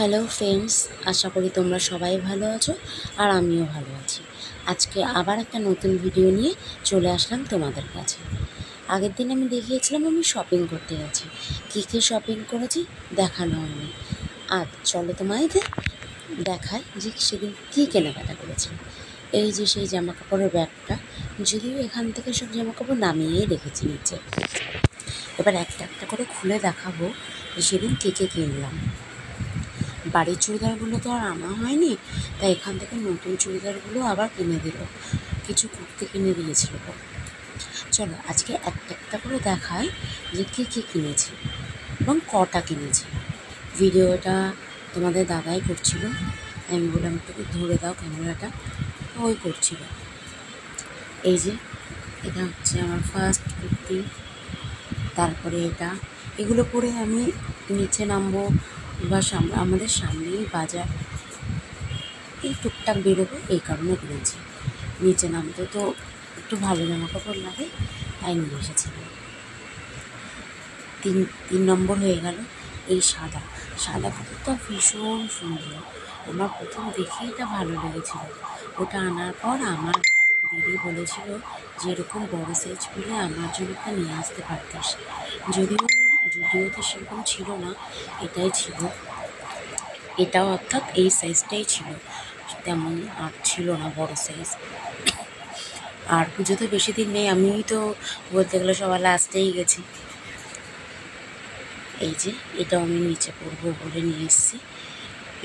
Hello friends, আশা করি তোমরা সবাই ভালো আছো আর আমিও ভালো আছি। আজকে আবার একটা নতুন ভিডিও নিয়ে চলে আসলাম তোমাদের কাছে। আগের দিন আমি দেখিয়েছিলাম আমি শপিং করতে গেছি, কী শপিং করেছি দেখানো হয়নি। আজ চলো তোমাদের দেখায় যে সেদিন কী কেনাকাটা করেছি। এই যে সেই জামা কাপড়ের ব্যাগটা, যদিও এখান থেকে সব জামা কাপড় নামিয়েই রেখেছি নিচে। এবার একটা একটা করে খুলে দেখাবো যে সেদিন কী কিনলাম। বাড়ির চুড়িদারগুলো তো আর আনা হয়নি, তাই এখান থেকে নতুন চুড়িদারগুলো আবার কিনে দিল, কিছু কুর্তি কিনে দিয়েছিল। চলো আজকে একটা একটা করে দেখাই যে কী কিনেছি এবং কটা কিনেছি। ভিডিওটা তোমাদের দাদাই করছিল, আমি বললাম একটু ধরে দাও ক্যামেরাটা, ওই করছিল। এই যে এটা হচ্ছে আমার ফার্স্ট কুর্তি, তারপরে এগুলো পরে আমি নিচে নামবো বা আমাদের সামনেই বাজার, এই টুকটাক বেরোবো, এই কারণে কিনেছি। নিচে নামতে তো একটু ভালো জামা কাপড় লাগে, তাই নিয়ে এসেছিলাম। তিন নম্বর হয়ে গেল এই সাদা কুর্তিটা ভীষণ সুন্দর। আমার প্রথম দেখে এটা ভালো লেগেছিল। ওটা আনার পর আমার দিদি বলেছিল যে এরকম বড়ো সাইজ পেলে আমার জন্য একটা নিয়ে আসতে পারতিস। যদিও সেরকম ছিল না, এটাই ছিল, এটাও অর্থাৎ এই সাইজটাই ছিল, তেমন আর ছিল না বড় সাইজ। আর পুজো তো বেশি দিন নেই, আমি তো বলতে গেলে সবার লাস্টেই গেছি। এই যে এটাও আমি নিচে পরবো বলে নিয়ে এসেছি,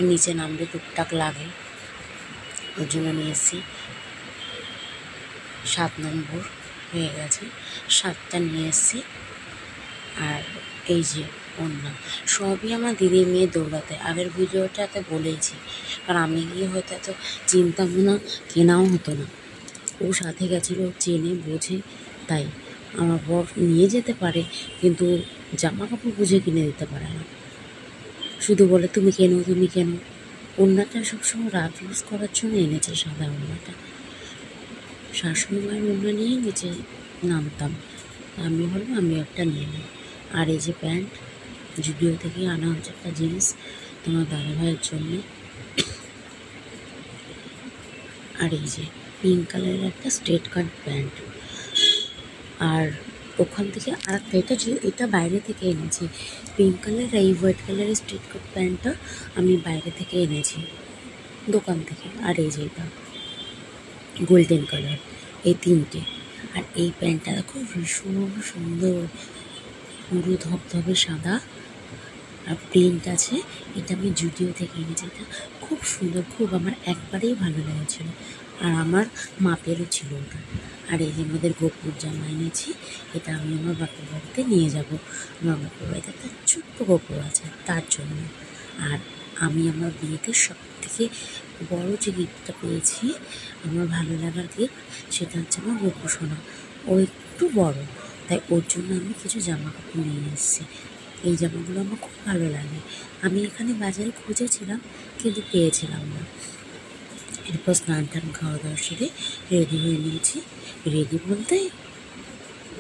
নিচে নামলে টুকটাক লাগে, ওর জন্য নিয়ে এসেছি। 7 নম্বর হয়ে গেছে, 7টা নিয়ে এসেছি। আর এই যে ওড়না, সবই আমার দিদির মেয়ে দৌড়াতে, আগের ভিডিওটাতে বলেছি, কারণ আমি গিয়ে হয়তো এত চিন্তা ভাবনা কেনাও হতো না। ও সাথে গেছিলো, চেনে বোঝে, তাই আমার বর নিয়ে যেতে পারে, কিন্তু জামা কাপড় বুঝে কিনে দিতে পারে না, শুধু বলে তুমি কেনো। ওড়নাটা সবসময় রাফ ইউজ করার জন্য এনেছে, সাদা ওড়নাটা। শাশুড়ি মায়ের ওড়না নিয়েই নিচে নামতাম, আমি বলবো আমি একটা নিয়ে নিই। আর এই যে প্যান্ট, জুডিও থেকে আনা হচ্ছে একটা জিন্স তোমার দাদাভাইয়ের জন্য। আর এই যে পিঙ্ক কালারের একটা স্ট্রেট কাট প্যান্ট। আর ওখান থেকে আর একটা, এটা বাইরে থেকে এনেছি, পিঙ্ক কালার এই হোয়াইট কালারের স্ট্রেট কাট প্যান্টটা আমি বাইরে থেকে এনেছি দোকান থেকে। আর এই যে এটা গোল্ডেন কালার, এই 3টে। আর এই প্যান্টটা দেখো ভীষণ সুন্দর, পুরো ধবধবে সাদা আর প্রিন্ট আছে। এটা আমি জুডিও থেকে এনেছি, এটা খুব সুন্দর, খুব আমার একবারেই ভালো লেগেছিলো, আর আমার মাপেরও ছিল ওটা। আর এই যে আমাদের গোপুর জামা এনেছি, এটা আমি আমার বাপের বাড়িতে নিয়ে যাব। আমার বাপের বাড়িতে একটা ছোট্ট গোপুর আছে, তার জন্য। আর আমি আমার বিয়েতে সবথেকে বড় যে গিফটটা পেয়েছি, আমার ভালো লাগার গিফট, সেটা হচ্ছে আমার গোপু সোনা। ও একটু বড়, তাই ওর জন্য আমি কিছু জামা কাপড় নিয়ে এসেছি। এই জামাগুলো আমার খুব ভালো লাগে, আমি এখানে বাজারে খুঁজেছিলাম কিন্তু পেয়েছিলাম না। এরপর স্নান টান খাওয়া দাওয়া সেরে রেডি হয়ে নিয়েছি। রেডি বলতে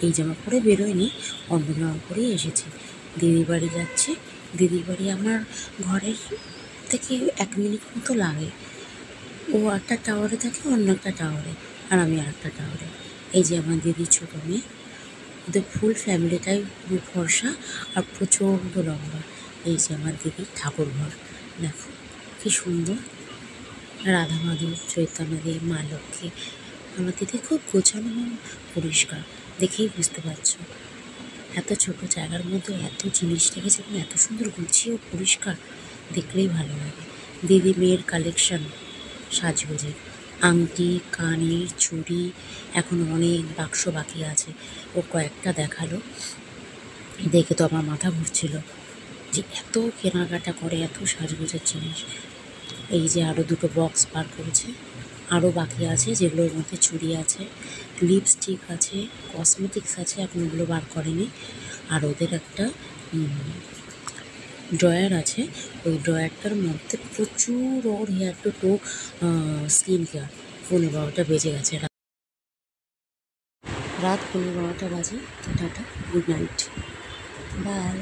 এই জামা পরে বেরোয়নি, অন্য জামা পরেই এসেছি। দিদির বাড়ি যাচ্ছি, দিদির বাড়ি আমার ঘরের থেকে 1 মিনিট মতো লাগে। ও একটা টাওয়ারে থাকে, অন্য একটা টাওয়ারে, আর আমি আর একটা টাওয়ারে। এই যে আমার দিদির ছোটো মেয়ে, ওদের ফুল ফ্যামিলিটাই ফর্সা আর প্রচণ্ড লম্বা। এই যে আমার দিদির ঠাকুর ঘর, দেখো কি সুন্দর, রাধা মাধব, চৈতন্যদেব, মা লক্ষ্মী। আমার দিদি খুব গোছানো পরিষ্কার, দেখেই বুঝতে পারছো। এত ছোটো জায়গার মধ্যে এত জিনিস রেখেছে এবং এত সুন্দর গুছিয়ে পরিষ্কার, দেখলেই ভালো লাগে। দিদি মেয়ের কালেকশান সাজগোজের, আংটি, কানের, চুড়ি, এখন অনেক বাক্স বাকি আছে। ও কয়েকটা দেখালো, দেখে তো আমার মাথা ঘুরছিল যে এত কেনাকাটা করে, এত সাজগোজের জিনিস। এই যে আরও 2টো বক্স বার করেছে, আরও বাকি আছে, যেগুলোর মধ্যে চুড়ি আছে, লিপস্টিক আছে, কসমেটিক্স আছে, এখন ওগুলো বার করেনি। আর ওদের একটা ড্রয়ার আছে, ওই ড্রয়ারটার মধ্যে প্রচুর ওর hair to toe skin care. 12টা বেজে গেছে, রাত 12টা বাজে। Tata, good night, by.